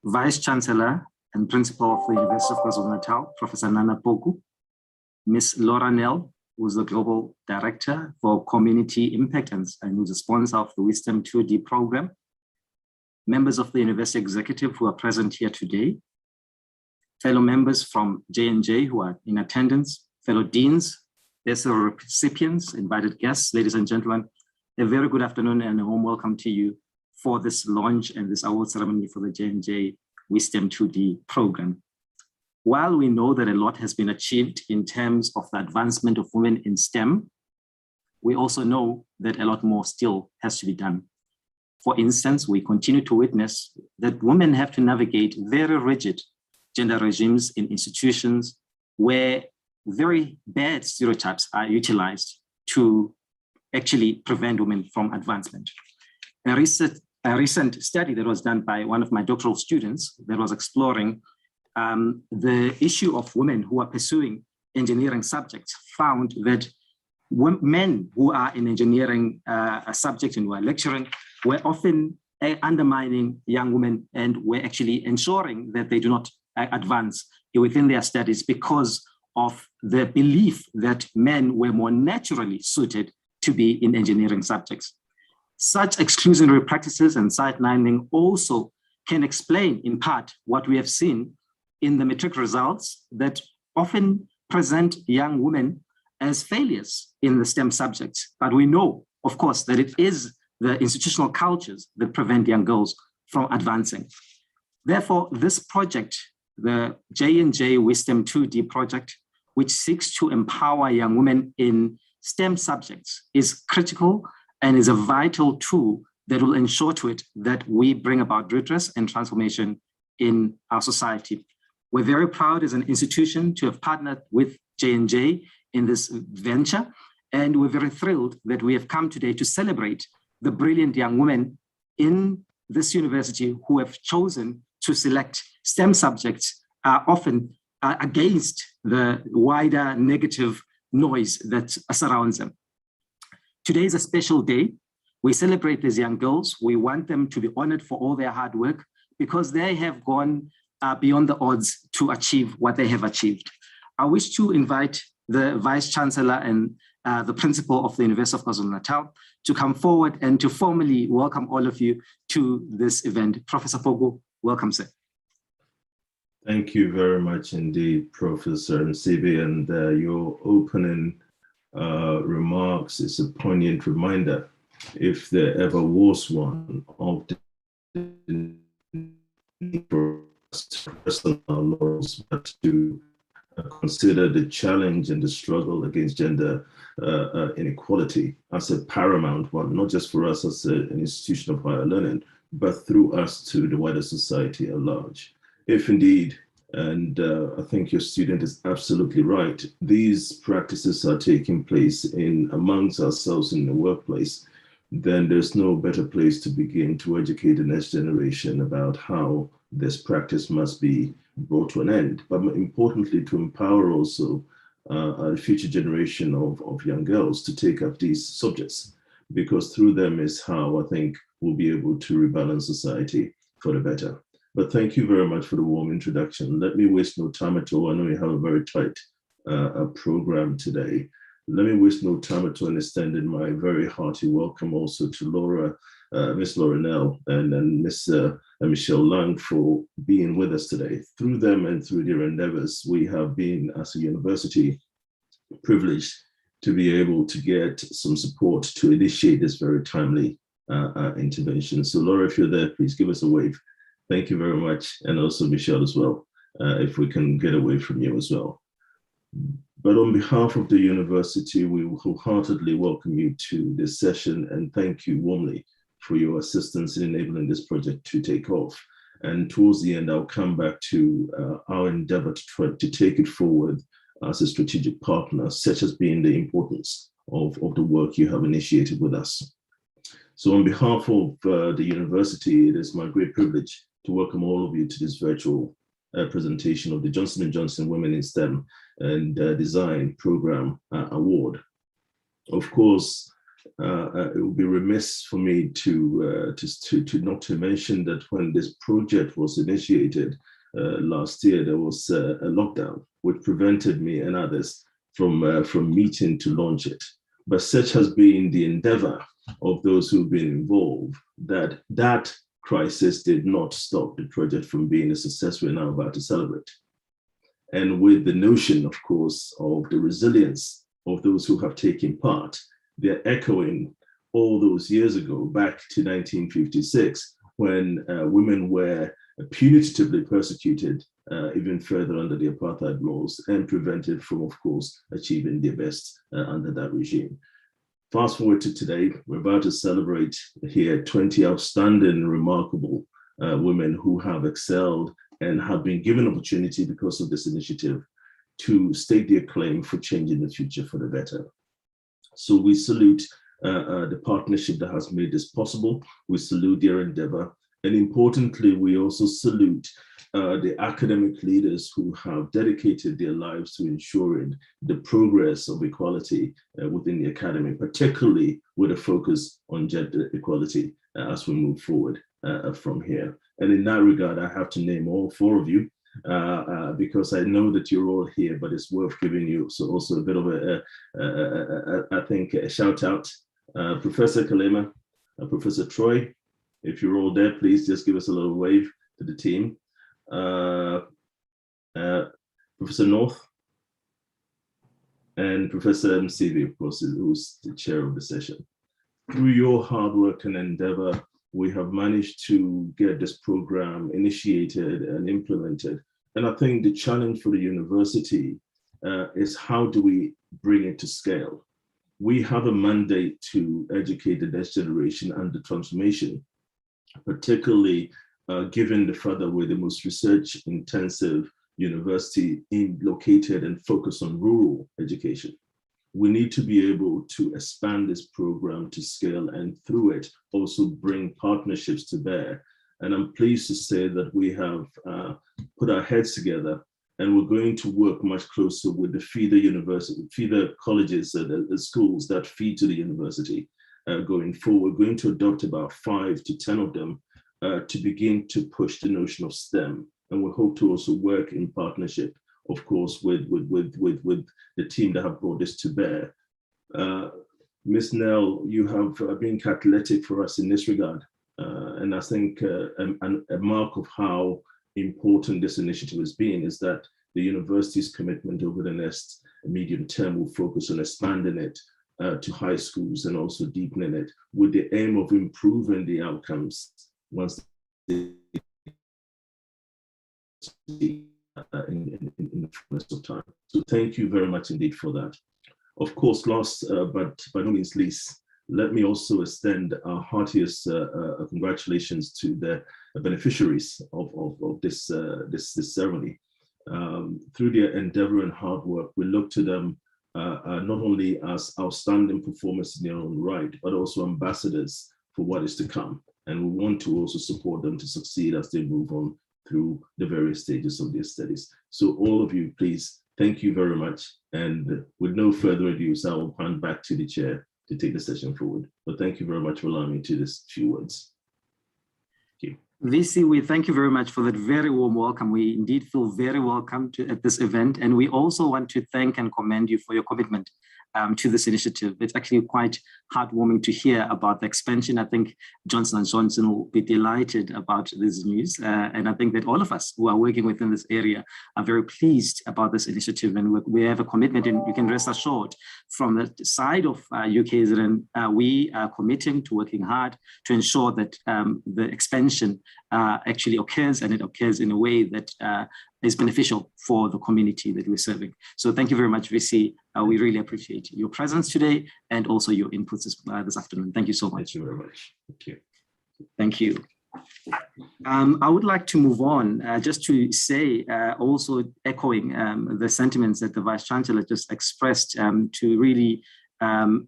Vice Chancellor and Principal of the University of KwaZulu-Natal, Professor Nana Poku, Ms. Laura Nell, who's the Global Director for Community Impact and who's a sponsor of the WiSTEM2D program, members of the University Executive who are present here today, fellow members from J&J who are in attendance, fellow deans, there's recipients, invited guests, ladies and gentlemen, a very good afternoon and a warm welcome to you for this launch and this award ceremony for the J&J WiSTEM2D program. While we know that a lot has been achieved in terms of the advancement of women in STEM, we also know that a lot more still has to be done. For instance, we continue to witness that women have to navigate very rigid gender regimes in institutions where very bad stereotypes are utilized to actually prevent women from advancement. A recent study that was done by one of my doctoral students that was exploring the issue of women who are pursuing engineering subjects found that men who are in engineering subjects and who are lecturing were often undermining young women and were actually ensuring that they do not advance within their studies because of the belief that men were more naturally suited to be in engineering subjects. Such exclusionary practices and sidelining also can explain in part what we have seen in the matric results that often present young women as failures in the STEM subjects. But we know, of course, that it is the institutional cultures that prevent young girls from advancing. Therefore, this project, the J&J WiSTEM2D project, which seeks to empower young women in STEM subjects, is critical and is a vital tool that will ensure to it that we bring about redress and transformation in our society. We're very proud as an institution to have partnered with J&J in this venture, and we're very thrilled that we have come today to celebrate the brilliant young women in this university who have chosen to select STEM subjects, often against the wider negative noise that surrounds them. Today is a special day. We celebrate these young girls. We want them to be honored for all their hard work because they have gone beyond the odds to achieve what they have achieved. I wish to invite the Vice Chancellor and the Principal of the University of KwaZulu-Natal to come forward and to formally welcome all of you to this event. Professor Pogo, welcome, sir. Thank you very much indeed, Professor Msibi, and your opening remarks is a poignant reminder, if there ever was one, of the need for us to rest on our laurels, but to consider the challenge and the struggle against gender inequality as a paramount one, not just for us as an institution of higher learning, but through us to the wider society at large. If indeed, and I think your student is absolutely right, these practices are taking place amongst ourselves in the workplace, then there's no better place to begin to educate the next generation about how this practice must be brought to an end, but importantly to empower also a future generation of young girls to take up these subjects, because through them is how I think we'll be able to rebalance society for the better. But thank you very much for the warm introduction. Let me waste no time at all. I know you have a very tight program today. Let me waste no time at all in extending my very hearty welcome also to Laura, Miss Laura Nell and Miss Michelle Lang for being with us today. Through them and through their endeavors, we have been, as a university, privileged to be able to get some support to initiate this very timely intervention. So Laura, if you're there, please give us a wave. Thank you very much. And also Michelle as well, if we can get away from you as well. But on behalf of the university, we wholeheartedly welcome you to this session and thank you warmly for your assistance in enabling this project to take off. And towards the end, I'll come back to our endeavor to try to take it forward as a strategic partner, such as being the importance of the work you have initiated with us. So on behalf of the university, it is my great privilege to welcome all of you to this virtual presentation of the Johnson & Johnson Women in STEM and Design Program Award. Of course, it would be remiss for me to not to mention that when this project was initiated last year, there was a lockdown which prevented me and others from meeting to launch it. But such has been the endeavor of those who've been involved that that crisis did not stop the project from being a success we're now about to celebrate. And with the notion, of course, of the resilience of those who have taken part, they're echoing all those years ago, back to 1956, when women were punitively persecuted even further under the apartheid laws and prevented from, of course, achieving their best under that regime. Fast forward to today, we're about to celebrate here 20 outstanding, remarkable women who have excelled and have been given opportunity because of this initiative to stake their claim for changing the future for the better. So we salute the partnership that has made this possible. We salute their endeavor. And importantly, we also salute the academic leaders who have dedicated their lives to ensuring the progress of equality within the academy, particularly with a focus on gender equality as we move forward from here. And in that regard, I have to name all four of you because I know that you're all here, but it's worth giving you also a bit of I think, a shout out. Professor Kalema, Professor Troy, if you're all there, please just give us a little wave to the team. Professor North and Professor Msivi, of course, who's the chair of the session. Through your hard work and endeavor, we have managed to get this program initiated and implemented. And I think the challenge for the university is how do we bring it to scale? We have a mandate to educate the next generation and the transformation, particularly given the fact that we're the most research-intensive university located and focused on rural education. We need to be able to expand this program to scale and through it also bring partnerships to bear. And I'm pleased to say that we have put our heads together and we're going to work much closer with the feeder colleges, the schools that feed to the university going forward. We're going to adopt about 5 to 10 of them to begin to push the notion of STEM. And we hope to also work in partnership, of course, with the team that have brought this to bear. Ms. Nell, you have been catalytic for us in this regard. And I think a mark of how important this initiative has been is that the university's commitment over the next medium term will focus on expanding it to high schools and also deepening it with the aim of improving the outcomes once they in the fullness of time. So thank you very much indeed for that. Of course, last but by no means least, let me also extend our heartiest congratulations to the beneficiaries of this ceremony. Through their endeavor and hard work, we look to them not only as outstanding performers in their own right, but also ambassadors for what is to come. And we want to also support them to succeed as they move on through the various stages of their studies. So all of you, please, thank you very much. And with no further ado, I will hand back to the chair to take the session forward. But thank you very much for allowing me to this few words. Thank you. VC, we thank you very much for that very warm welcome. We indeed feel very welcome at this event. And we also want to thank and commend you for your commitment to this initiative. It's actually quite heartwarming to hear about the expansion. I think Johnson & Johnson will be delighted about this news. And I think that all of us who are working within this area are very pleased about this initiative. And we have a commitment, and you can rest assured from the side of UKZN, we are committing to working hard to ensure that the expansion actually occurs, and it occurs in a way that is beneficial for the community that we're serving. So thank you very much, VC. We really appreciate your presence today and also your inputs this afternoon. Thank you so much. Thank you very much. Thank you. Thank you. I would like to move on just to say, also echoing the sentiments that the Vice Chancellor just expressed to really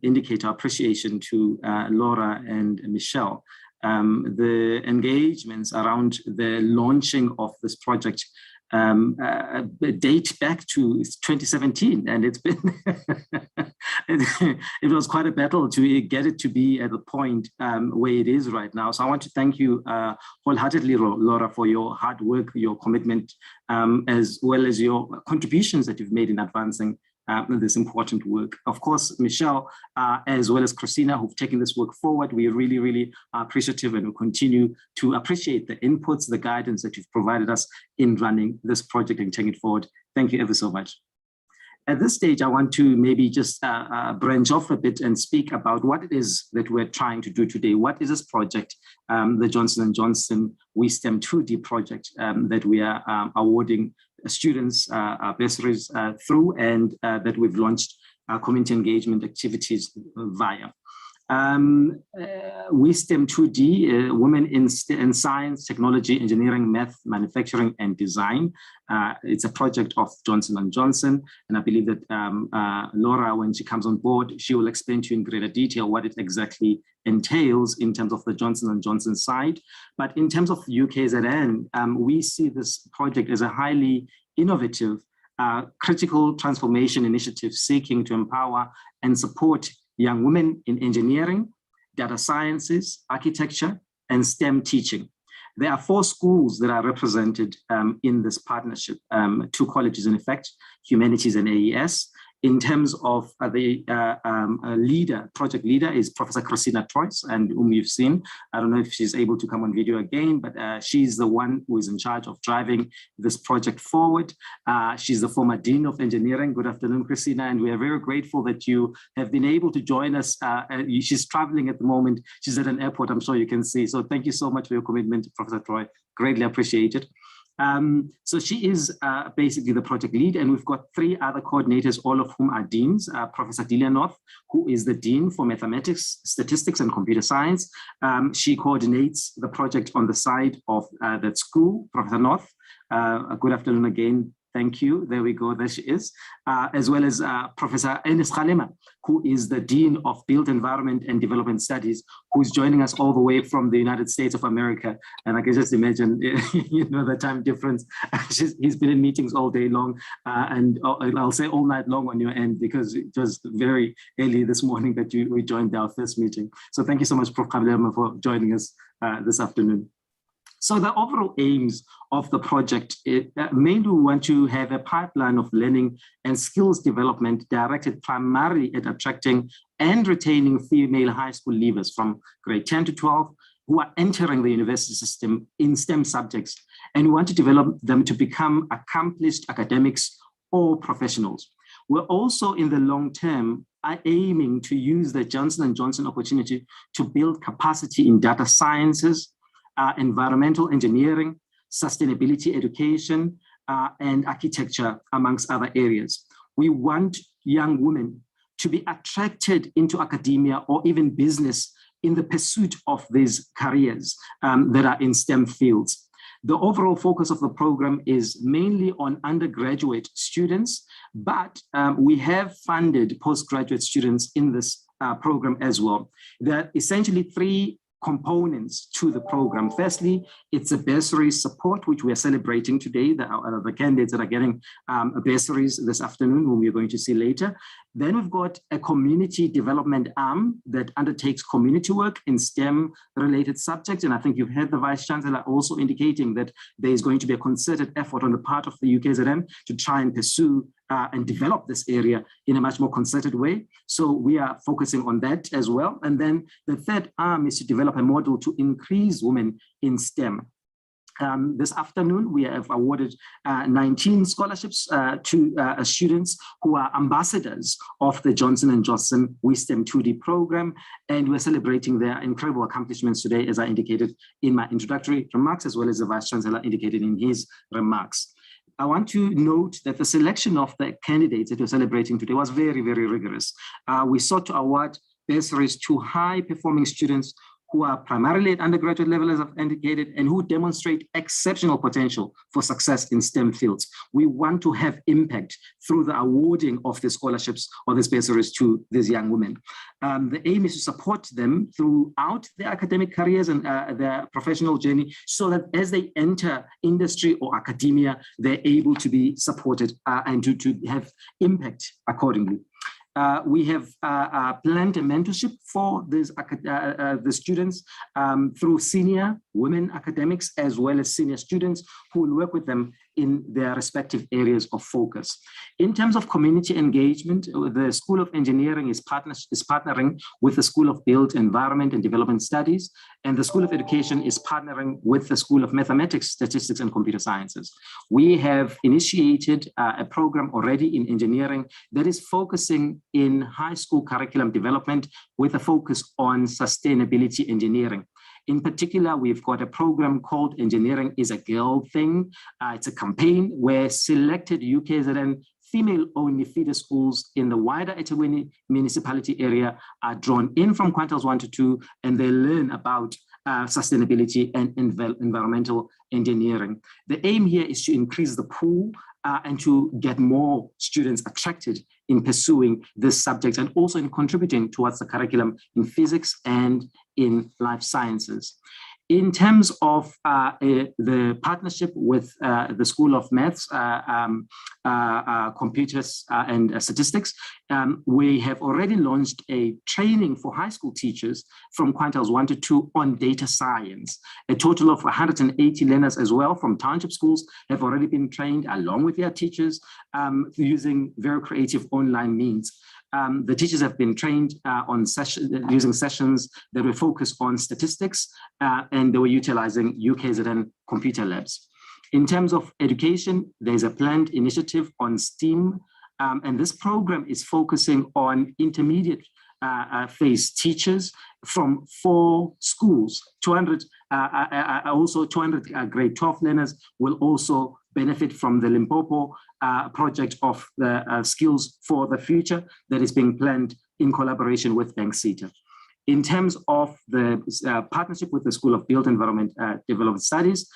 indicate our appreciation to Laura and Michelle. The engagements around the launching of this project date back to 2017, and it's been it was quite a battle to get it to be at the point where it is right now. So I want to thank you wholeheartedly, Laura, for your hard work, your commitment, as well as your contributions that you've made in advancing this important work. Of course, Michelle, as well as Christina, who've taken this work forward. We really, really are appreciative, and will continue to appreciate the inputs, the guidance that you've provided us in running this project and taking it forward. Thank you ever so much. At this stage, I want to maybe just branch off a bit and speak about what it is that we're trying to do today. What is this project, the Johnson & Johnson WiSTEM2D project that we are awarding students bursaries through, and that we've launched community engagement activities via. WiSTEM2D, Women in Science, Technology, Engineering, Math, Manufacturing, and Design. It's a project of Johnson & Johnson, and I believe that Laura, when she comes on board, she will explain to you in greater detail what it exactly entails in terms of the Johnson & Johnson side. But in terms of UKZN, we see this project as a highly innovative, critical transformation initiative seeking to empower and support young women in engineering, data sciences, architecture, and STEM teaching. There are 4 schools that are represented in this partnership, 2 colleges in effect, Humanities and AES. In terms of the project leader is Professor Christina Troyes, and whom you've seen. I don't know if she's able to come on video again, but she's the one who is in charge of driving this project forward. She's the former Dean of Engineering. Good afternoon, Christina, and we are very grateful that you have been able to join us. She's traveling at the moment. She's at an airport, I'm sure you can see. So thank you so much for your commitment, Professor Troy. Greatly appreciated. So she is basically the project lead, and we've got 3 other coordinators, all of whom are deans. Professor Delia North, who is the Dean for Mathematics, Statistics, and Computer Science. She coordinates the project on the side of that school. Professor North, good afternoon again. Thank you. There we go. There she is. As well as Professor Enes Khalema, who is the Dean of Built Environment and Development Studies, who's joining us all the way from the United States of America. And I can just imagine, the time difference. He's been in meetings all day long, and I'll say all night long on your end, because it was very early this morning that we joined our first meeting. So thank you so much, Prof. Khalema, for joining us this afternoon. So the overall aims of the project, mainly we want to have a pipeline of learning and skills development directed primarily at attracting and retaining female high school leavers from grade 10 to 12 who are entering the university system in STEM subjects. And we want to develop them to become accomplished academics or professionals. We're also in the long term are aiming to use the Johnson & Johnson opportunity to build capacity in data sciences, environmental engineering, sustainability education, and architecture, amongst other areas. We want young women to be attracted into academia or even business in the pursuit of these careers that are in STEM fields. The overall focus of the program is mainly on undergraduate students, but we have funded postgraduate students in this program as well. There are essentially 3 components to the program. Firstly, it's a bursary support, which we are celebrating today. The candidates that are getting bursaries this afternoon, whom we're going to see later. Then we've got a community development arm that undertakes community work in STEM-related subjects. And I think you've heard the Vice Chancellor also indicating that there is going to be a concerted effort on the part of the UKZN to try and pursue and develop this area in a much more concerted way. So we are focusing on that as well. And then the third arm is to develop a model to increase women in STEM. This afternoon, we have awarded 19 scholarships to students who are ambassadors of the Johnson & Johnson WiSTEM2D program, and we're celebrating their incredible accomplishments today, as I indicated in my introductory remarks, as well as the Vice Chancellor indicated in his remarks. I want to note that the selection of the candidates that we're celebrating today was very, very rigorous. We sought to award bursaries to high-performing students who are primarily at undergraduate level, as I've indicated, and who demonstrate exceptional potential for success in STEM fields. We want to have impact through the awarding of the scholarships or the bursaries to these young women. The aim is to support them throughout their academic careers and their professional journey, so that as they enter industry or academia, they're able to be supported and to have impact accordingly. We have planned a mentorship for the students through senior women academics, as well as senior students who will work with them in their respective areas of focus. In terms of community engagement, the School of Engineering is partnering with the School of Built Environment and Development Studies, and the School of Education is partnering with the School of Mathematics, Statistics, and Computer Sciences. We have initiated a program already in engineering that is focusing in high school curriculum development with a focus on sustainability engineering. In particular, we've got a program called Engineering is a Girl Thing. It's a campaign where selected UKZN female-only feeder schools in the wider eThekwini municipality area are drawn in from quintiles 1 to 2, and they learn about sustainability and environmental engineering. The aim here is to increase the pool and to get more students attracted in pursuing this subject, and also in contributing towards the curriculum in physics and in life sciences. In terms of the partnership with the School of Maths, Computers and Statistics, we have already launched a training for high school teachers from quintiles 1 to 2 on data science. A total of 180 learners as well from township schools have already been trained along with their teachers using very creative online means. The teachers have been trained on using sessions that were focused on statistics, and they were utilizing UKZN computer labs. In terms of education, there's a planned initiative on STEAM, and this program is focusing on intermediate phase teachers from 4 schools. 200 grade 12 learners will also benefit from the Limpopo project of the Skills for the Future that is being planned in collaboration with Bank CETA. In terms of the partnership with the School of Built Environment Development Studies,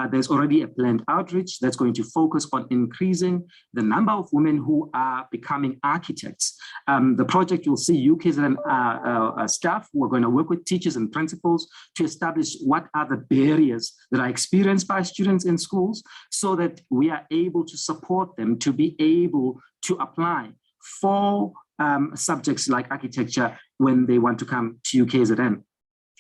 there's already a planned outreach that's going to focus on increasing the number of women who are becoming architects. The project will see UKZN staff who are going to work with teachers and principals to establish what are the barriers that are experienced by students in schools, so that we are able to support them to be able to apply for subjects like architecture when they want to come to UKZN.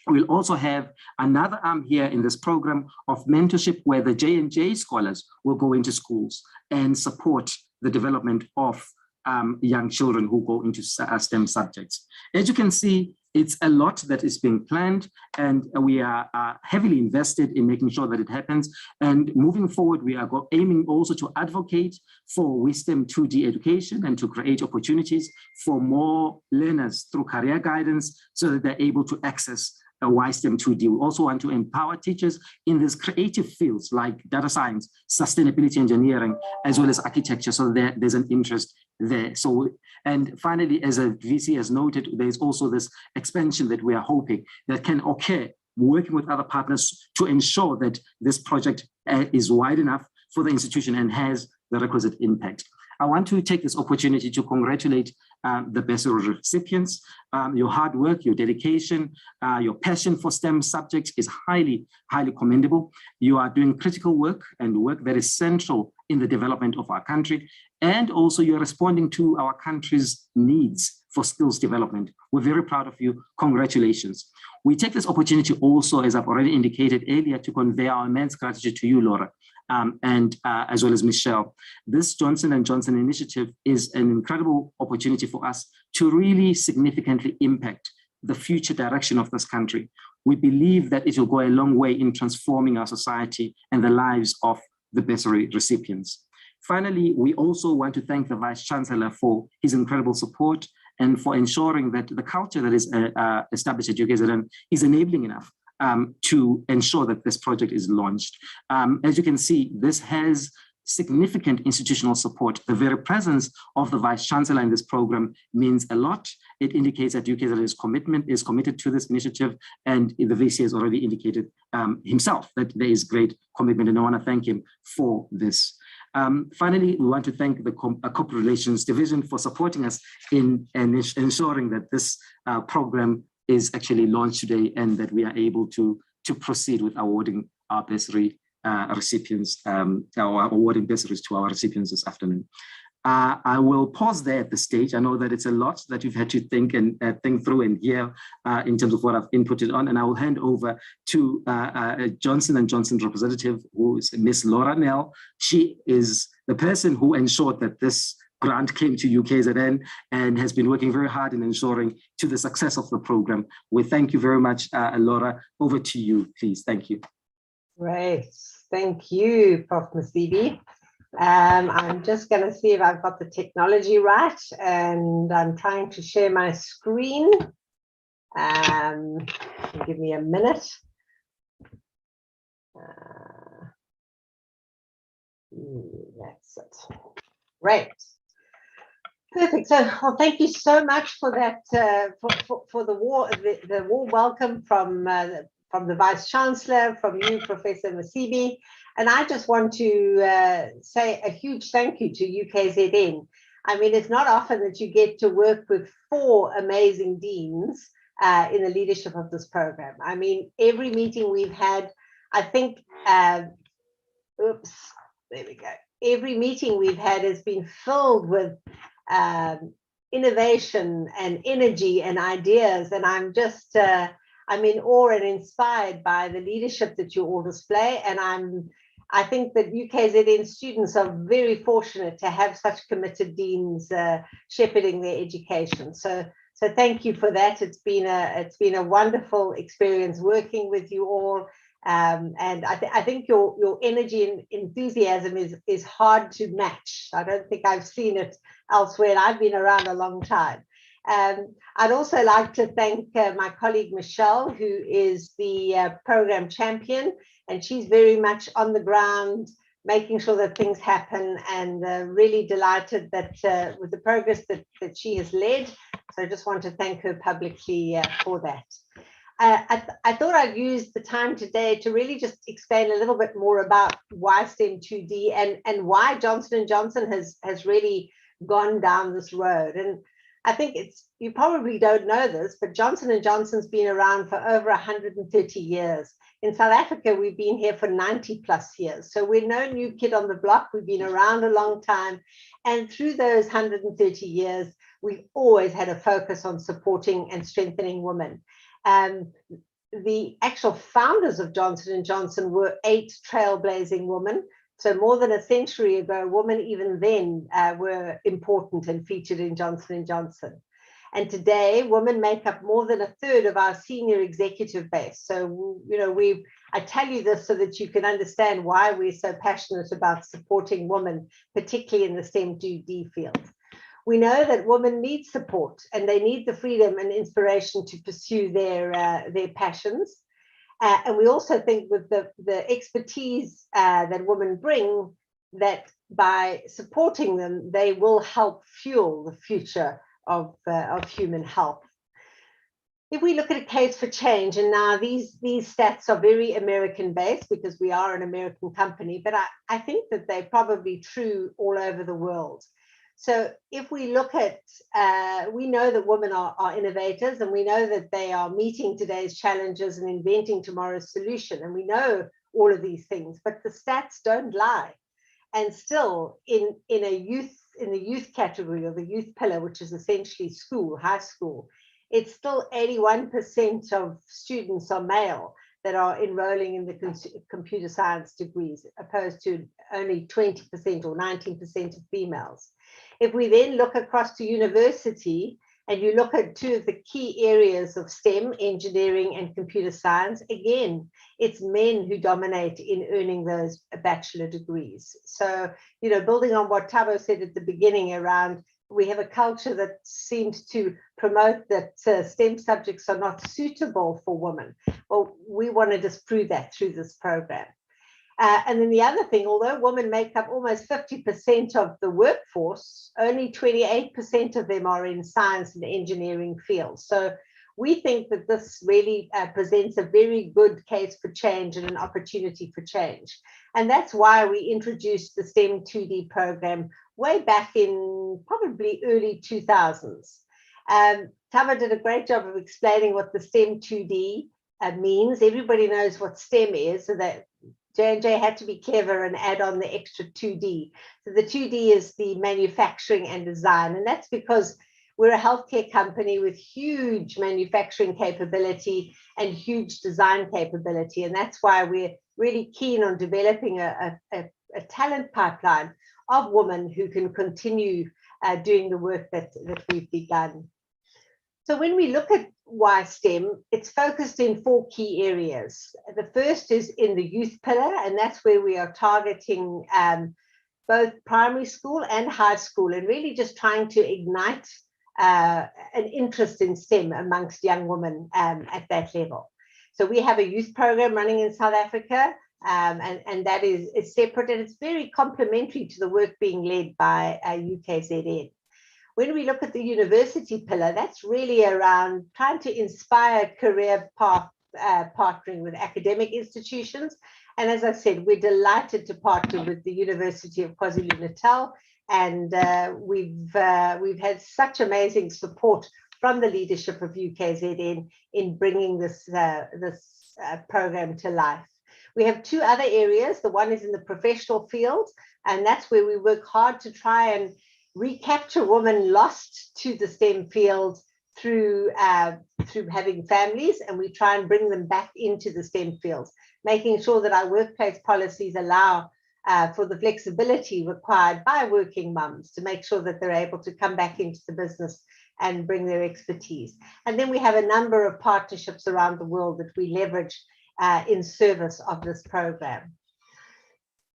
We'll also have another arm here in this program of mentorship where the J&J scholars will go into schools and support the development of young children who go into STEM subjects. As you can see, it's a lot that is being planned, and we are heavily invested in making sure that it happens. And moving forward, we are aiming also to advocate for WiSTEM2D education and to create opportunities for more learners through career guidance so that they're able to access WiSTEM2D. We also want to empower teachers in these creative fields like data science, sustainability engineering, as well as architecture, so that there's an interest there. So, and finally, as a VC has noted, there's also this expansion that we are hoping that can occur, working with other partners to ensure that this project is wide enough for the institution and has the requisite impact. I want to take this opportunity to congratulate the bursary recipients. Your hard work, your dedication, your passion for STEM subjects is highly, highly commendable. You are doing critical work and work that is central in the development of our country. And also you're responding to our country's needs for skills development. We're very proud of you. Congratulations. We take this opportunity also, as I've already indicated earlier, to convey our immense gratitude to you, Laura, and as well as Michelle. This Johnson & Johnson initiative is an incredible opportunity for us to really significantly impact the future direction of this country. We believe that it will go a long way in transforming our society and the lives of the bursary recipients. Finally, we also want to thank the Vice Chancellor for his incredible support and for ensuring that the culture that is established at UKZN is enabling enough to ensure that this project is launched. As you can see, this has significant institutional support. The very presence of the Vice Chancellor in this program means a lot. It indicates that UKZN is committed to this initiative, and the VC has already indicated himself that there is great commitment, and I want to thank him for this. Finally, we want to thank the Corporate Relations Division for supporting us in ensuring that this program is actually launched today and that we are able to proceed with awarding our bursary recipients, or awarding bursaries to our recipients this afternoon. I will pause there at this stage. I know that it's a lot that you've had to think and think through and hear in terms of what I've inputted on, and I will hand over to Johnson & Johnson representative, who is Miss Laura Nell. She is the person who ensured that this grant came to UKZN and has been working very hard in ensuring to the success of the program. We thank you very much, Laura. Over to you, please. Thank you. Great. Thank you, Prof. Masibi. I'm just going to see if I've got the technology right, and I'm trying to share my screen. Give me a minute. That's it. Great. Perfect. So, well, thank you so much for that, for the warm welcome from the Vice Chancellor, from you, Professor Masibi. And I just want to say a huge thank you to UKZN. I mean, it's not often that you get to work with 4 amazing deans in the leadership of this program. I mean, every meeting we've had, I think, oops, there we go. Every meeting we've had has been filled with innovation and energy and ideas, and I'm just I'm in awe and inspired by the leadership that you all display, and I think that UKZN students are very fortunate to have such committed deans shepherding their education. So thank you for that. It's been a wonderful experience working with you all. And I think your energy and enthusiasm is hard to match. I don't think I've seen it elsewhere, and I've been around a long time. I'd also like to thank my colleague Michelle, who is the program champion, and she's very much on the ground, making sure that things happen, and really delighted that with the progress that she has led. So I just want to thank her publicly for that. I thought I'd use the time today to really just explain a little bit more about WiSTEM2D and why Johnson & Johnson has really gone down this road. And I think you probably don't know this, but Johnson & Johnson's been around for over 130 years. In South Africa, we've been here for 90 plus years. So we're no new kid on the block. We've been around a long time. And through those 130 years, we've always had a focus on supporting and strengthening women. The actual founders of Johnson & Johnson were 8 trailblazing women. So more than a century ago, women even then were important and featured in Johnson & Johnson. And today, women make up more than 1/3 of our senior executive base. So, you know, I tell you this so that you can understand why we're so passionate about supporting women, particularly in the STEM2D field. We know that women need support, and they need the freedom and inspiration to pursue their passions. And we also think with the expertise that women bring, that by supporting them, they will help fuel the future of human health. If we look at a case for change, and now these stats are very American based because we are an American company, but I think that they're probably true all over the world. So if we look at, we know that women are innovators, and we know that they are meeting today's challenges and inventing tomorrow's solution. And we know all of these things, but the stats don't lie. And still in the youth category, or the youth pillar, which is essentially high school, it's still 81% of students are male that are enrolling in the computer science degrees, opposed to only 20% or 19% of females. If we then look across to university, and you look at 2 of the key areas of STEM, engineering and computer science, again, it's men who dominate in earning those bachelor degrees. So, you know, building on what Thabo said at the beginning around, we have a culture that seems to promote that STEM subjects are not suitable for women. Well, we want to disprove that through this program. And then the other thing, although women make up almost 50% of the workforce, only 28% of them are in science and engineering fields. So we think that this really presents a very good case for change and an opportunity for change. And that's why we introduced the STEM2D program way back in probably early 2000s. Tava did a great job of explaining what the STEM2D means. Everybody knows what STEM is, so that J&J had to be clever and add on the extra 2D. So the 2D is the manufacturing and design, and that's because we're a healthcare company with huge manufacturing capability and huge design capability, and that's why we're really keen on developing a talent pipeline of women who can continue doing the work that we've begun. So when we look at WiSTEM, it's focused in 4 key areas. The first is in the youth pillar, and that's where we are targeting both primary school and high school, and really just trying to ignite an interest in STEM amongst young women at that level. So we have a youth program running in South Africa, and that is separate, and it's very complementary to the work being led by UKZN. When we look at the university pillar, that's really around trying to inspire career path partnering with academic institutions. And as I said, we're delighted to partner with the University of KwaZulu-Natal, and we've had such amazing support from the leadership of UKZN in bringing this program to life. We have 2 other areas. The one is in the professional field, and that's where we work hard to try and recapture women lost to the STEM field through having families, and we try and bring them back into the STEM fields, making sure that our workplace policies allow for the flexibility required by working mums to make sure that they're able to come back into the business and bring their expertise. And then we have a number of partnerships around the world that we leverage in service of this program.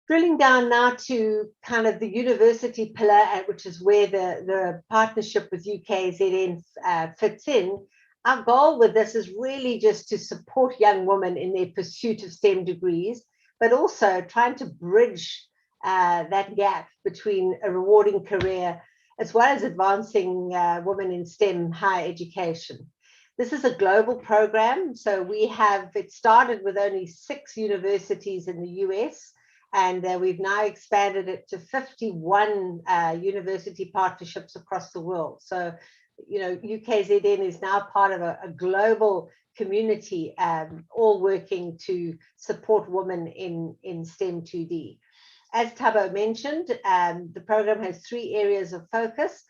Drilling down now to kind of the university pillar, which is where the partnership with UKZN fits in. Our goal with this is really just to support young women in their pursuit of STEM degrees, but also trying to bridge that gap between a rewarding career as well as advancing women in STEM higher education. This is a global program, so it started with only 6 universities in the US, and we've now expanded it to 51 university partnerships across the world. So, you know, UKZN is now part of a global community, all working to support women in STEM2D. As Thabo mentioned, the program has 3 areas of focus.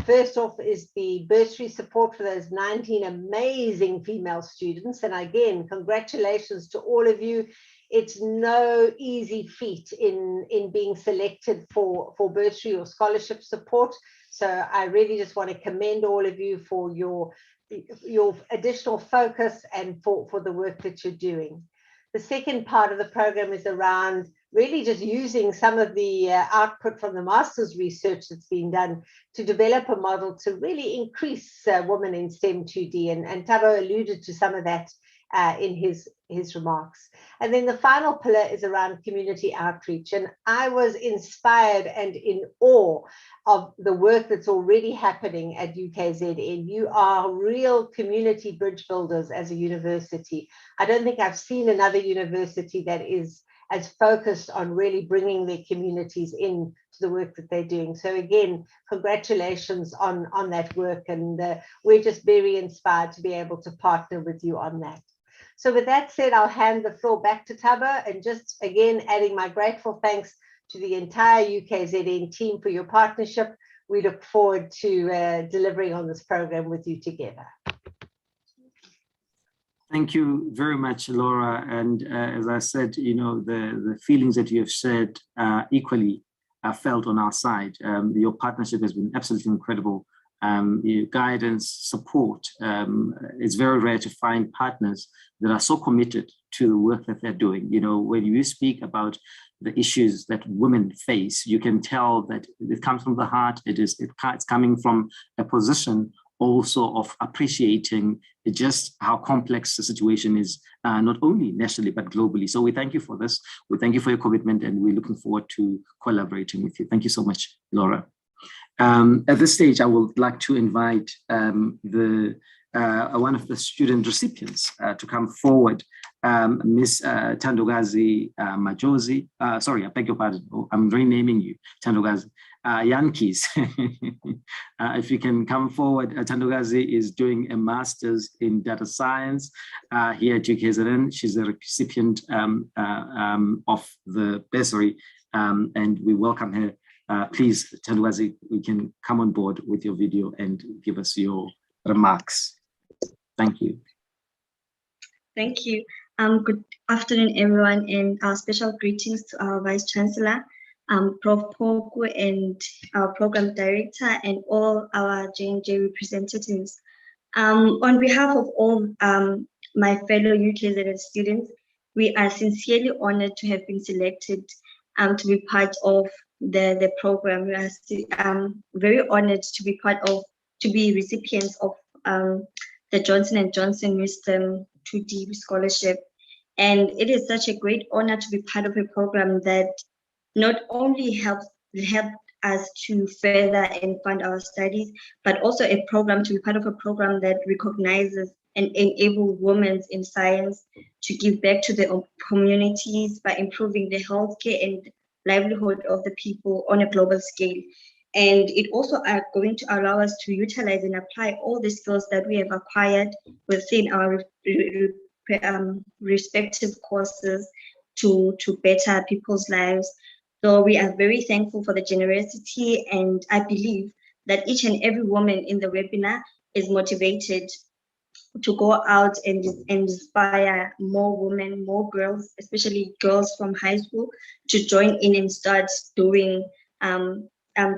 First off is the bursary support for those 19 amazing female students. And again, congratulations to all of you. It's no easy feat in being selected for bursary or scholarship support. So I really just want to commend all of you for your additional focus and for the work that you're doing. The second part of the program is around really just using some of the output from the master's research that's been done to develop a model to really increase women in STEM2D. And Thabo alluded to some of that in his remarks. And then the final pillar is around community outreach. And I was inspired and in awe of the work that's already happening at UKZN. You are real community bridge builders as a university. I don't think I've seen another university that is as focused on really bringing their communities in to the work that they're doing. So again, congratulations on that work. And we're just very inspired to be able to partner with you on that. So with that said, I'll hand the floor back to Thabo, and just again, adding my grateful thanks to the entire UKZN team for your partnership. We look forward to delivering on this program with you together. Thank you very much, Laura. And as I said, you know, the feelings that you have shared equally are felt on our side. Your partnership has been absolutely incredible. Your guidance, support. It's very rare to find partners that are so committed to the work that they're doing. You know, when you speak about the issues that women face, you can tell that it comes from the heart. It's coming from a position also of appreciating just how complex the situation is not only nationally, but globally. So we thank you for this. We thank you for your commitment, and we're looking forward to collaborating with you. Thank you so much, Laura. At this stage, I would like to invite one of the student recipients to come forward, Miss Tandogazi Majozi. Sorry, I beg your pardon. I'm renaming you, Tandogazi. Yankees. If you can come forward, Tandogazi is doing a master's in data science here at UKZN. She's a recipient of the bursary, and we welcome her. Please, Tandogazi, we can come on board with your video and give us your remarks. Thank you. Thank you. Good afternoon, everyone, and our special greetings to our Vice Chancellor, Prof. Poku, and our Program Director, and all our J&J representatives. On behalf of all my fellow UKZN students, we are sincerely honored to have been selected to be part of the program. We are very honored to be recipients of the Johnson & Johnson WiSTEM2D scholarship. And it is such a great honor to be part of a program that not only helped us to further and fund our studies, but also a program to be part of a program that recognizes and enables women in science to give back to their communities by improving the healthcare and livelihood of the people on a global scale. And it also are going to allow us to utilize and apply all the skills that we have acquired within our respective courses to better people's lives. So we are very thankful for the generosity, and I believe that each and every woman in the webinar is motivated to go out and inspire more women, more girls, especially girls from high school, to join in and start doing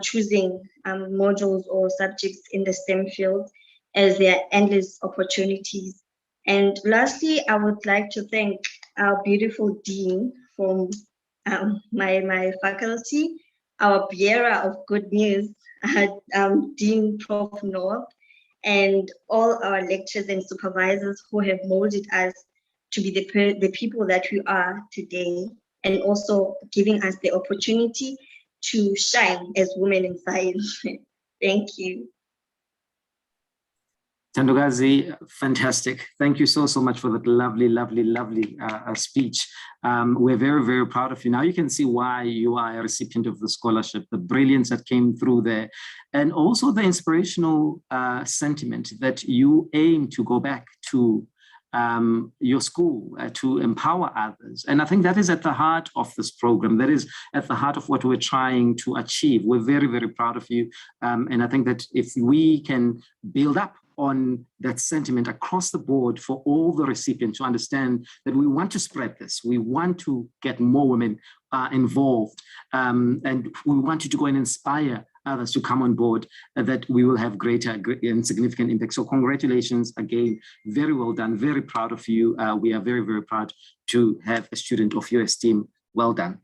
choosing modules or subjects in the STEM field, as there are endless opportunities. And lastly, I would like to thank our beautiful dean from my faculty, our bearer of good news, Dean Prof. North, and all our lecturers and supervisors who have molded us to be the people that we are today, and also giving us the opportunity to shine as women in science. Thank you. Tandogazi, fantastic. Thank you so much for that lovely speech. We're very, very proud of you. Now you can see why you are a recipient of the scholarship, the brilliance that came through there, and also the inspirational sentiment that you aim to go back to your school to empower others. And I think that is at the heart of this program. That is at the heart of what we're trying to achieve. We're very, very proud of you. And I think that if we can build up on that sentiment across the board for all the recipients to understand that we want to spread this, we want to get more women involved, and we want you to go and inspire others to come on board, that we will have greater and significant impact. So congratulations again, very well done, very proud of you. We are very, very proud to have a student of your esteem. Well done.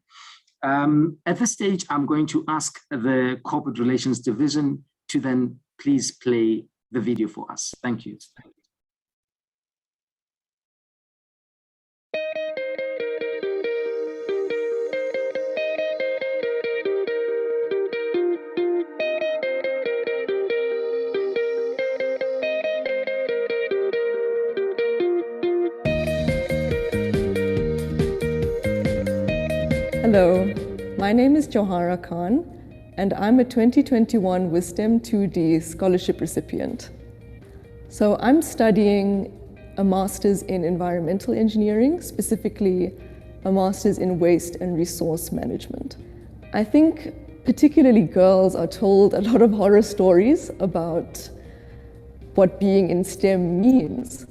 At this stage, I'm going to ask the Corporate Relations Division to then please play the video for us. Thank you. Hello, my name is Johara Khan, and I'm a 2021 WiSTEM2D scholarship recipient. So I'm studying a master's in environmental engineering, specifically a master's in waste and resource management. I think particularly girls are told a lot of horror stories about what being in STEM means.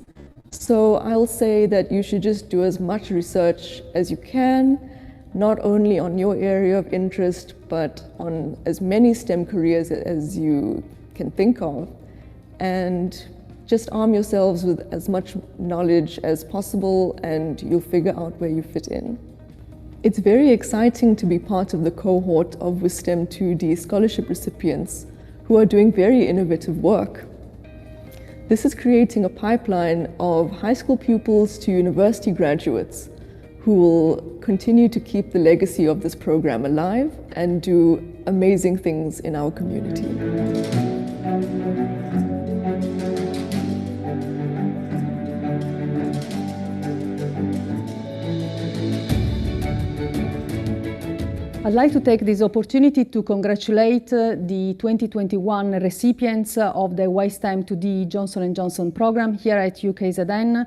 So I'll say that you should just do as much research as you can, not only on your area of interest, but on as many STEM careers as you can think of, and just arm yourselves with as much knowledge as possible, and you'll figure out where you fit in. It's very exciting to be part of the cohort of WiSTEM2D scholarship recipients who are doing very innovative work. This is creating a pipeline of high school pupils to university graduates who will continue to keep the legacy of this program alive and do amazing things in our community. I'd like to take this opportunity to congratulate the 2021 recipients of the WiSTEM2D Johnson & Johnson program here at UKZN.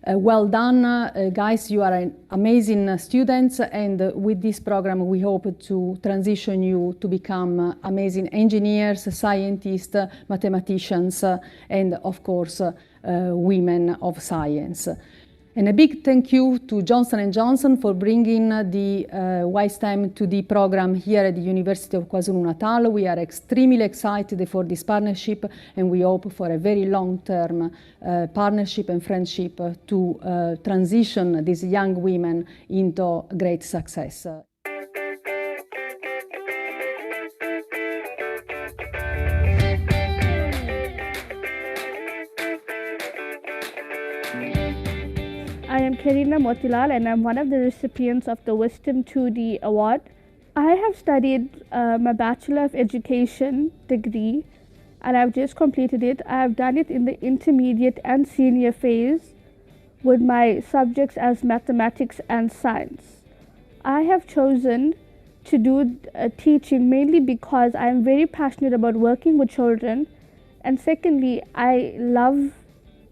Well done, guys, you are amazing students, and with this program we hope to transition you to become amazing engineers, scientists, mathematicians, and of course, women of science. And a big thank you to Johnson & Johnson for bringing the WiSTEM2D program here at the University of KwaZulu-Natal. We are extremely excited for this partnership, and we hope for a very long-term partnership and friendship to transition these young women into great success. I am Karina Motilal and I'm one of the recipients of the WiSTEM2D award. I have studied my Bachelor of Education degree and I've just completed it. I have done it in the intermediate and senior phase with my subjects as mathematics and science. I have chosen to do teaching mainly because I am very passionate about working with children, and secondly, I love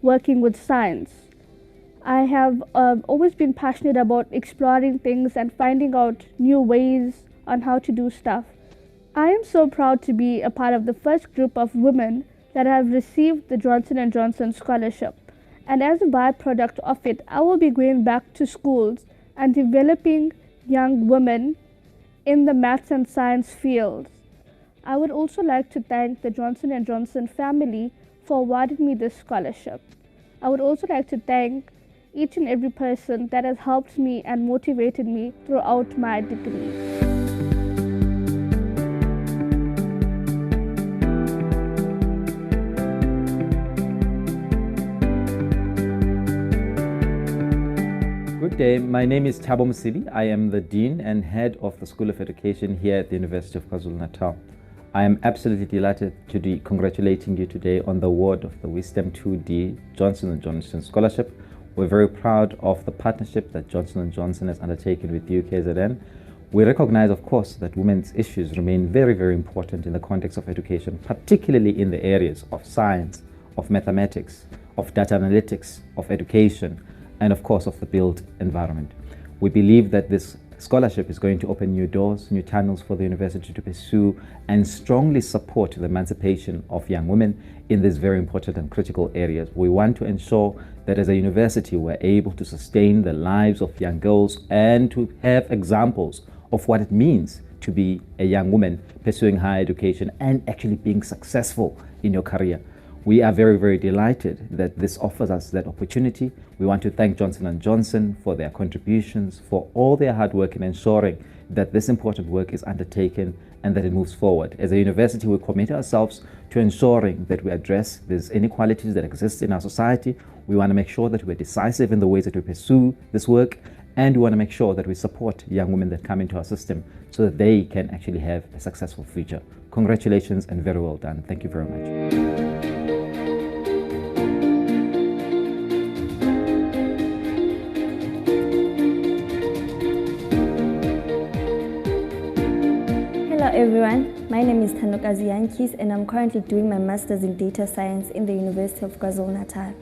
working with science. I have always been passionate about exploring things and finding out new ways on how to do stuff. I am so proud to be a part of the first group of women that have received the Johnson & Johnson scholarship. And as a byproduct of it, I will be going back to schools and developing young women in the maths and science fields. I would also like to thank the Johnson & Johnson family for awarding me this scholarship. I would also like to thank each and every person that has helped me and motivated me throughout my degree. Good day, my name is Thabo Msili. I am the Dean and Head of the School of Education here at the University of KwaZulu-Natal. I am absolutely delighted to be congratulating you today on the award of the WiSTEM2D Johnson & Johnson Scholarship. We're very proud of the partnership that Johnson & Johnson has undertaken with UKZN. We recognize, of course, that women's issues remain very, very important in the context of education, particularly in the areas of science, of mathematics, of data analytics, of education, and of course of the built environment. We believe that this scholarship is going to open new doors, new channels for the university to pursue and strongly support the emancipation of young women in these very important and critical areas. We want to ensure that as a university we're able to sustain the lives of young girls and to have examples of what it means to be a young woman pursuing higher education and actually being successful in your career. We are very, very delighted that this offers us that opportunity. We want to thank Johnson & Johnson for their contributions, for all their hard work in ensuring that this important work is undertaken and that it moves forward. As a university, we commit ourselves to ensuring that we address these inequalities that exist in our society. We want to make sure that we're decisive in the ways that we pursue this work, and we want to make sure that we support young women that come into our system so that they can actually have a successful future. Congratulations and very well done. Thank you very much. Hello everyone, my name is Tanokazi Yankis and I'm currently doing my Master's in Data Science in the University of KwaZulu-Natal.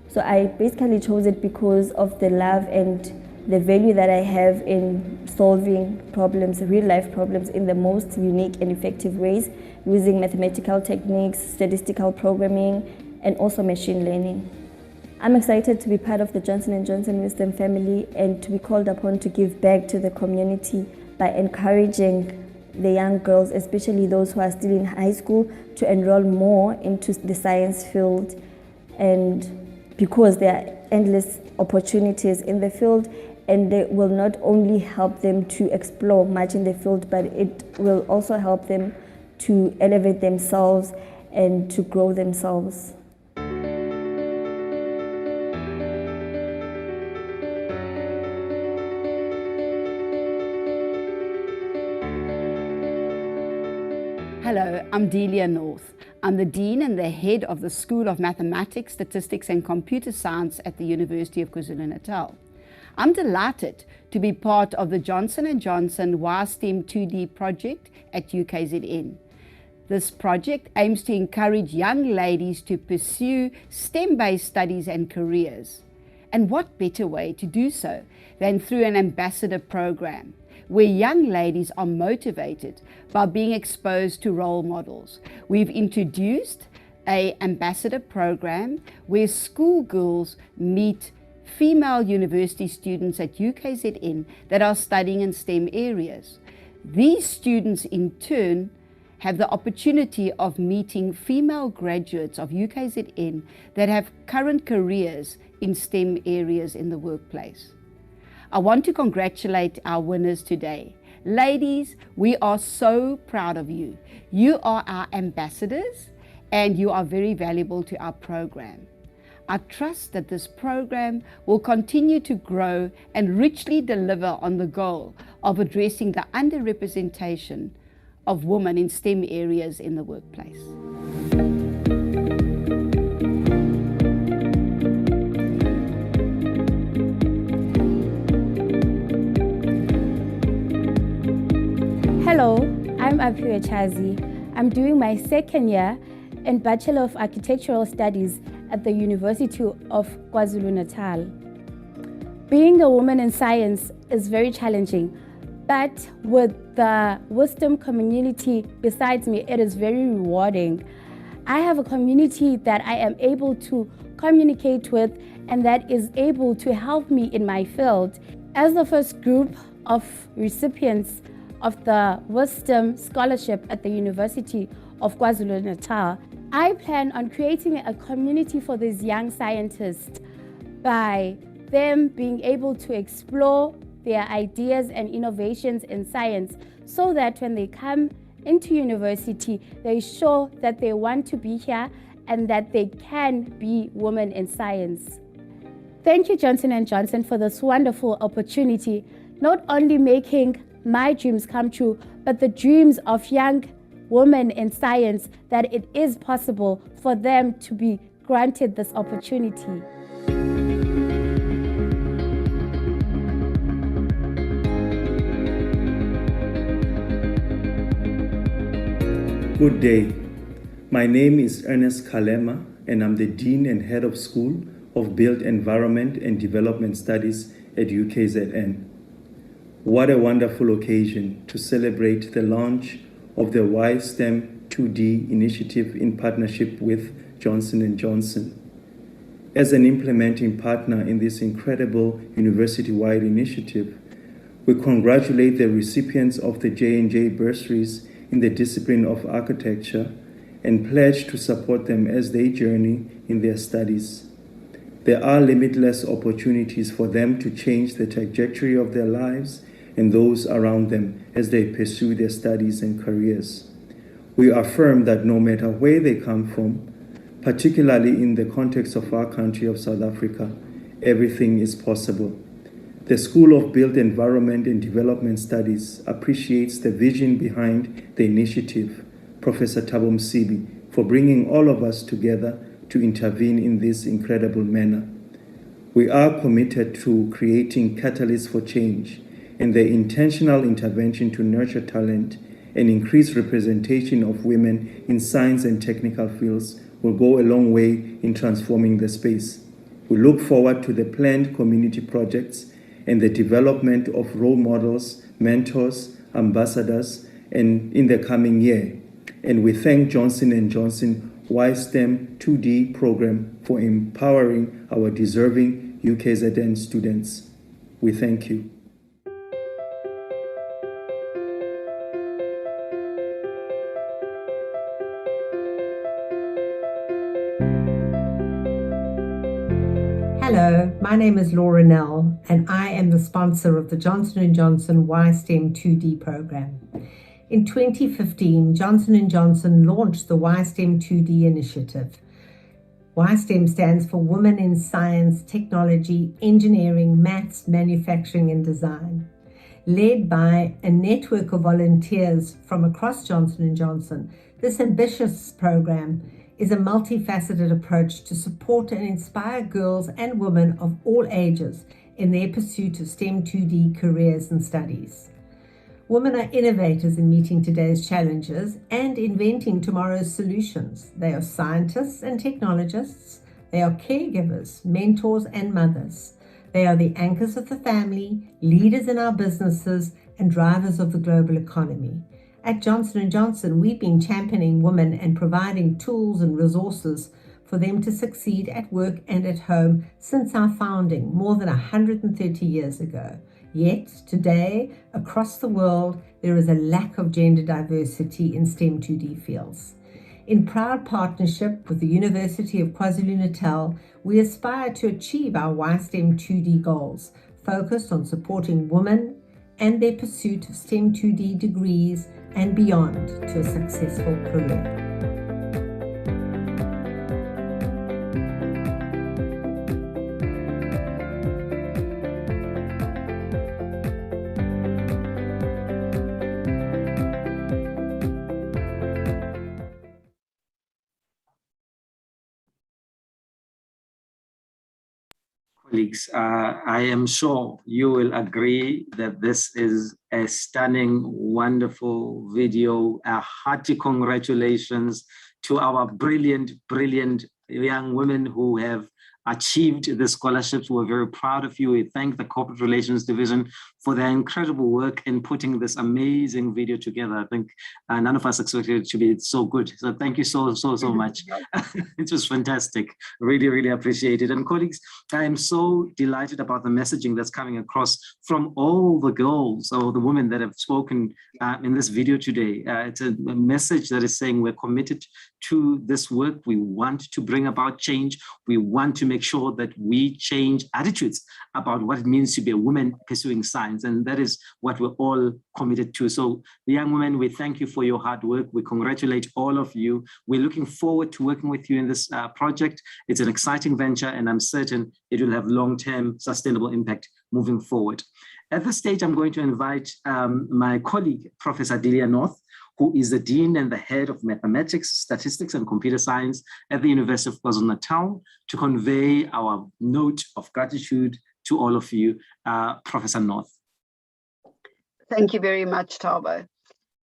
So I basically chose it because of the love and the value that I have in solving problems, real life problems, in the most unique and effective ways using mathematical techniques, statistical programming, and also machine learning. I'm excited to be part of the Johnson & Johnson WiSTEM family and to be called upon to give back to the community by encouraging the young girls, especially those who are still in high school, to enroll more into the science field, and because there are endless opportunities in the field, and they will not only help them to explore much in the field, but it will also help them to elevate themselves and to grow themselves. Hello, I'm Delia North. I'm the Dean and the head of the School of Mathematics, Statistics and Computer Science at the University of KwaZulu-Natal. I'm delighted to be part of the Johnson & Johnson WiSTEM2D project at UKZN. This project aims to encourage young ladies to pursue STEM-based studies and careers. And what better way to do so than through an ambassador program, where young ladies are motivated by being exposed to role models. We've introduced an ambassador program where schoolgirls meet female university students at UKZN that are studying in STEM areas. These students in turn have the opportunity of meeting female graduates of UKZN that have current careers in STEM areas in the workplace. I want to congratulate our winners today. Ladies, we are so proud of you. You are our ambassadors and you are very valuable to our program. I trust that this program will continue to grow and richly deliver on the goal of addressing the underrepresentation of women in STEM areas in the workplace. Hello, I'm Aphiwe Chazi. I'm doing my second year in Bachelor of Architectural Studies at the University of KwaZulu-Natal. Being a woman in science is very challenging, but with the WiSTEM community besides me, it is very rewarding. I have a community that I am able to communicate with and that is able to help me in my field. As the first group of recipients of the WiSTEM Scholarship at the University of KwaZulu-Natal, I plan on creating a community for these young scientists by them being able to explore their ideas and innovations in science so that when they come into university, they show that they want to be here and that they can be women in science. Thank you, Johnson & Johnson, for this wonderful opportunity, not only making my dreams come true, but the dreams of young women in science, that it is possible for them to be granted this opportunity. Good day. My name is Ernest Kalema, and I'm the Dean and Head of School of Built Environment and Development Studies at UKZN. What a wonderful occasion to celebrate the launch of the WiSTEM2D initiative in partnership with Johnson & Johnson. As an implementing partner in this incredible university-wide initiative, we congratulate the recipients of the J&J bursaries in the discipline of architecture and pledge to support them as they journey in their studies. There are limitless opportunities for them to change the trajectory of their lives and those around them as they pursue their studies and careers. We affirm that no matter where they come from, particularly in the context of our country of South Africa, everything is possible. The School of Built Environment and Development Studies appreciates the vision behind the initiative, Professor Thabo Msibi, for bringing all of us together to intervene in this incredible manner. We are committed to creating catalysts for change, and the intentional intervention to nurture talent and increase representation of women in science and technical fields will go a long way in transforming the space. We look forward to the planned community projects and the development of role models, mentors, ambassadors, and in the coming year. And we thank Johnson & Johnson WiSTEM2D program for empowering our deserving UKZN students. We thank you. Hello, my name is Laura Nell, and I am the sponsor of the Johnson & Johnson WiSTEM2D program. In 2015, Johnson & Johnson launched the WiSTEM2D initiative. WiSTEM stands for Women in Science, Technology, Engineering, Maths, Manufacturing and Design. led by a network of volunteers from across Johnson & Johnson. This ambitious program is a multifaceted approach to support and inspire girls and women of all ages in their pursuit of STEM2D careers and studies. Women are innovators in meeting today's challenges and inventing tomorrow's solutions. They are scientists and technologists. They are caregivers, mentors, and mothers. They are the anchors of the family, leaders in our businesses, and drivers of the global economy. At Johnson & Johnson, we've been championing women and providing tools and resources for them to succeed at work and at home since our founding more than 130 years ago. Yet, today, across the world, there is a lack of gender diversity in STEM2D fields. In proud partnership with the University of KwaZulu-Natal, we aspire to achieve our WiSTEM2D goals, focused on supporting women and their pursuit of STEM2D degrees and beyond to a successful career. Colleagues, I am sure you will agree that this is a stunning, wonderful video. A hearty congratulations to our brilliant young women who have achieved the scholarships. We're very proud of you. We thank the Corporate Relations Division for their incredible work in putting this amazing video together. I think none of us expected it to be so good. So thank you so much. It was fantastic. Really appreciate it. And colleagues, I am so delighted about the messaging that's coming across from all the girls or the women that have spoken in this video today. It's a message that is saying we're committed to this work. We want to bring about change. We want to make sure that we change attitudes about what it means to be a woman pursuing science. And that is what we're all committed to. So the young women, we thank you for your hard work. We congratulate all of you. We're looking forward to working with you in this project. It's an exciting venture, and I'm certain it will have long-term sustainable impact moving forward. At this stage, I'm going to invite my colleague, Professor Delia North, who is the Dean and the Head of Mathematics, Statistics, and Computer Science at the University of KwaZulu-Natal, to convey our note of gratitude to all of you. Professor North. Thank you very much, Thabo.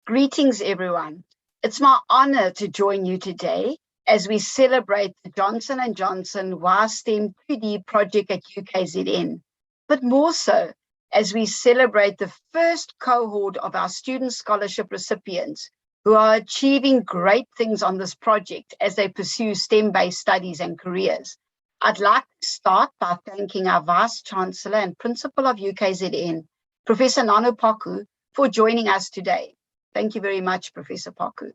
Greetings, everyone. It's my honor to join you today as we celebrate the Johnson & Johnson WiSTEM2D project at UKZN, but more so as we celebrate the first cohort of our student scholarship recipients who are achieving great things on this project as they pursue STEM-based studies and careers. I'd like to start by thanking our Vice Chancellor and Principal of UKZN, Professor Nano Paku, for joining us today. Thank you very much, Professor Paku.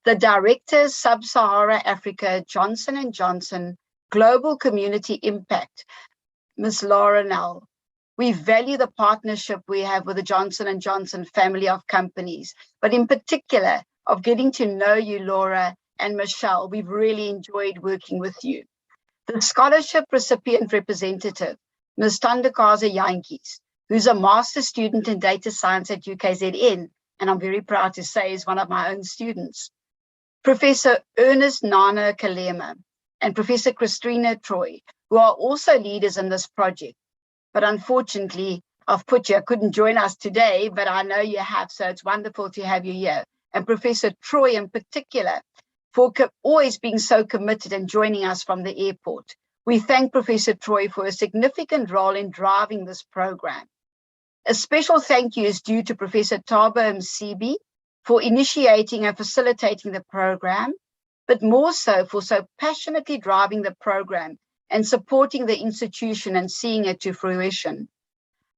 The Director, Sub-Sahara Africa, Johnson & Johnson Global Community Impact, Ms. Laura Nell. We value the partnership we have with the Johnson & Johnson family of companies, but in particular of getting to know you, Laura and Michelle. We've really enjoyed working with you. The scholarship recipient representative, Ms. Tandakaza Yankees, who's a master's student in data science at UKZN, and I'm very proud to say is one of my own students. Professor Ernest Nana Kalema and Professor Christina Troy, who are also leaders in this project. But unfortunately, I've put you, couldn't join us today, but I know you have, so it's wonderful to have you here. And Professor Troy in particular, for always being so committed and joining us from the airport. We thank Professor Troy for a significant role in driving this program. A special thank you is due to Professor Thabo Msibi for initiating and facilitating the program, but more so for so passionately driving the program and supporting the institution and seeing it to fruition.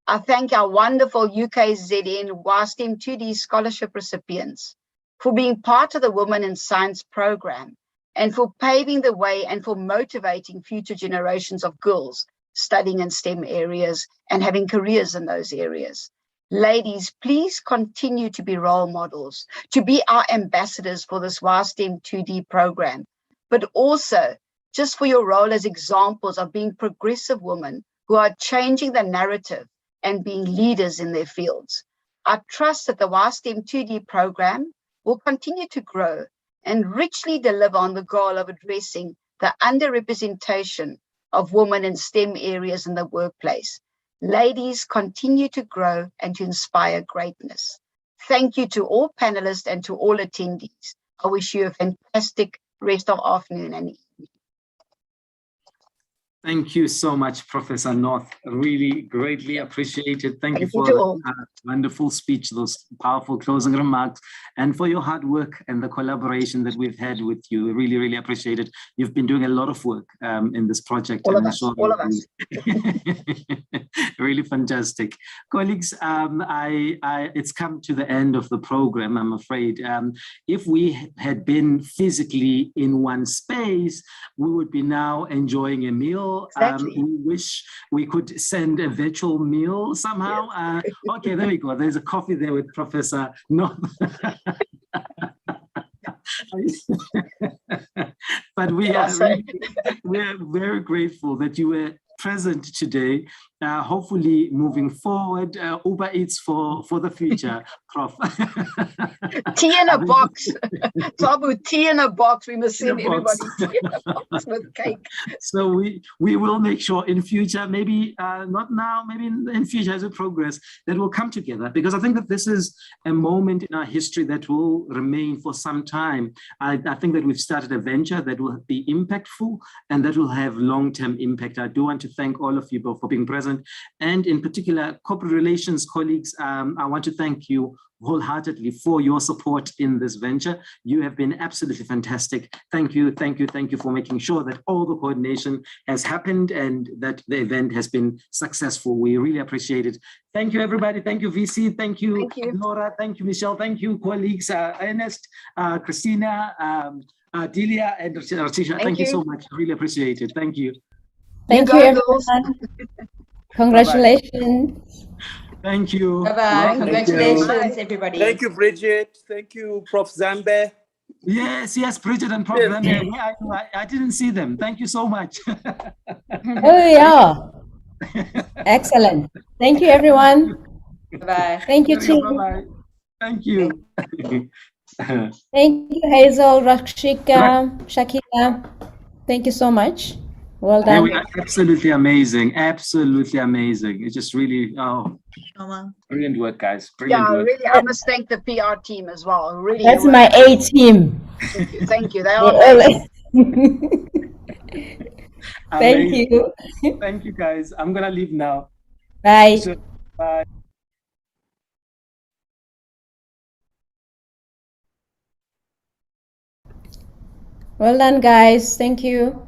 I thank our wonderful UKZN WiSTEM2D scholarship recipients for being part of the Women in Science program and for paving the way and for motivating future generations of girls studying in STEM areas and having careers in those areas. Ladies, please continue to be role models, to be our ambassadors for this WiSTEM2D program, but also just for your role as examples of being progressive women who are changing the narrative and being leaders in their fields. I trust that the WiSTEM2D program will continue to grow and richly deliver on the goal of addressing the underrepresentation of women in STEM areas in the workplace. Ladies continue to grow and to inspire greatness. Thank you to all panelists and to all attendees. I wish you a fantastic rest of afternoon and evening. Thank you so much, Professor North. Really greatly appreciated. Thank you for the wonderful speech, those powerful closing remarks, and for your hard work and the collaboration that we've had with you. Really, really appreciate it. You've been doing a lot of work in this project. All of us. Really fantastic. Colleagues, it's come to the end of the program, I'm afraid. If we had been physically in one space, we would be now enjoying a meal. Exactly. We wish we could send a virtual meal somehow. Okay, there we go. There's a coffee there with Professor North. But we are very grateful that you were present today. Hopefully moving forward, Uber Eats for the future, Prof. Tea in a box. Tabu, tea in a box. We must send everybody tea in a box with cake. So we will make sure in future, maybe not now, maybe in future as we progress, that we'll come together, because I think that this is a moment in our history that will remain for some time. I think that we've started a venture that will be impactful and that will have long-term impact. I do want to thank all of you both for being present, and in particular corporate relations colleagues. I want to thank you wholeheartedly for your support in this venture. You have been absolutely fantastic. Thank you for making sure that all the coordination has happened and that the event has been successful. We really appreciate it. Thank you, everybody. Thank you, VC. Thank you, Laura. Thank you, Michelle. Thank you, colleagues, Ernest, Christina, Delia, and Ratisha. Thank you so much. Really appreciate it. Thank you. Thank you, everyone. Congratulations. Thank you. Bye-bye. Congratulations, everybody. Thank you, Bridget. Thank you, Prof. Zambe. Yes, Bridget and Prof. Zambe. I didn't see them. Thank you so much. Oh, yeah. Excellent. Thank you, everyone. Bye-bye. Thank you, team. Bye-bye. Thank you. Thank you, Hazel, Rakshika, Shakira. Thank you so much. Well done. They were absolutely amazing. Absolutely amazing. It's just really, brilliant work, guys. Brilliant work. Really, I must thank the PR team as well. Really, that's my A team. Thank you. They are amazing. Thank you. Thank you, guys. I'm gonna leave now. Bye. Bye. Well done, guys. Thank you.